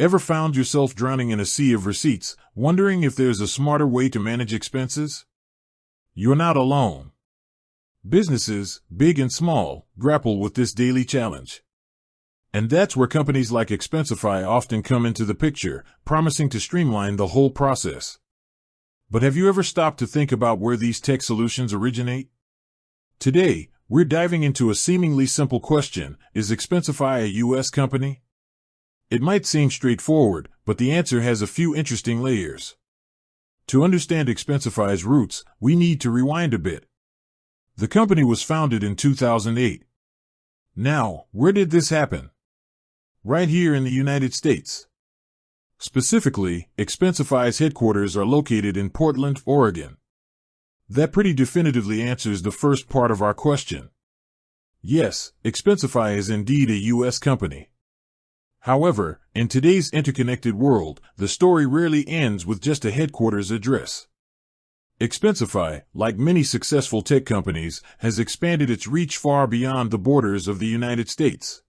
Ever found yourself drowning in a sea of receipts, wondering if there's a smarter way to manage expenses? You're not alone. Businesses, big and small, grapple with this daily challenge. And that's where companies like Expensify often come into the picture, promising to streamline the whole process. But have you ever stopped to think about where these tech solutions originate? Today, we're diving into a seemingly simple question: is Expensify a US company? It might seem straightforward, but the answer has a few interesting layers. To understand Expensify's roots, we need to rewind a bit. The company was founded in 2008. Now, where did this happen? Right here in the United States. Specifically, Expensify's headquarters are located in Portland, Oregon. That pretty definitively answers the first part of our question. Yes, Expensify is indeed a U.S. company. However, in today's interconnected world, the story rarely ends with just a headquarters address. Expensify, like many successful tech companies, has expanded its reach far beyond the borders of the United States.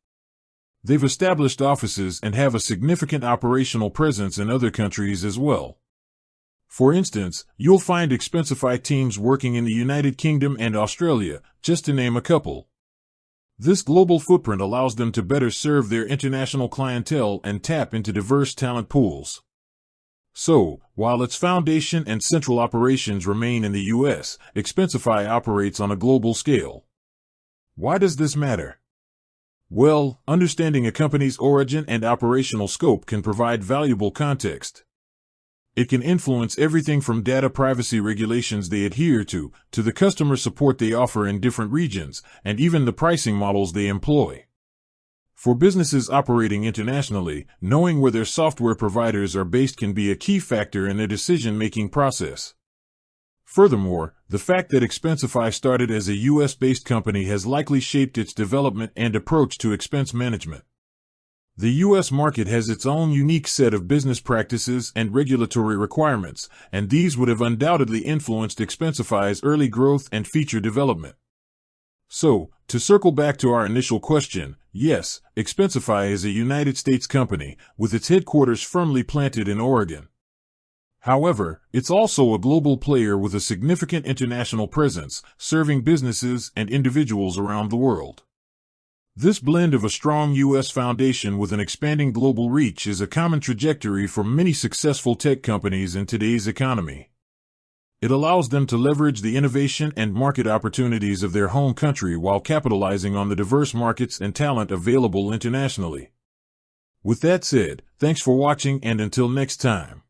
They've established offices and have a significant operational presence in other countries as well. For instance, you'll find Expensify teams working in the United Kingdom and Australia, just to name a couple. This global footprint allows them to better serve their international clientele and tap into diverse talent pools. So, while its foundation and central operations remain in the U.S., Expensify operates on a global scale. Why does this matter? Well, understanding a company's origin and operational scope can provide valuable context. It can influence everything from data privacy regulations they adhere to the customer support they offer in different regions, and even the pricing models they employ. For businesses operating internationally, knowing where their software providers are based can be a key factor in their decision-making process. Furthermore, the fact that Expensify started as a US-based company has likely shaped its development and approach to expense management. The US market has its own unique set of business practices and regulatory requirements, and these would have undoubtedly influenced Expensify's early growth and feature development. So, to circle back to our initial question, yes, Expensify is a United States company, with its headquarters firmly planted in Oregon. However, it's also a global player with a significant international presence, serving businesses and individuals around the world. This blend of a strong U.S. foundation with an expanding global reach is a common trajectory for many successful tech companies in today's economy. It allows them to leverage the innovation and market opportunities of their home country while capitalizing on the diverse markets and talent available internationally. With that said, thanks for watching, and until next time.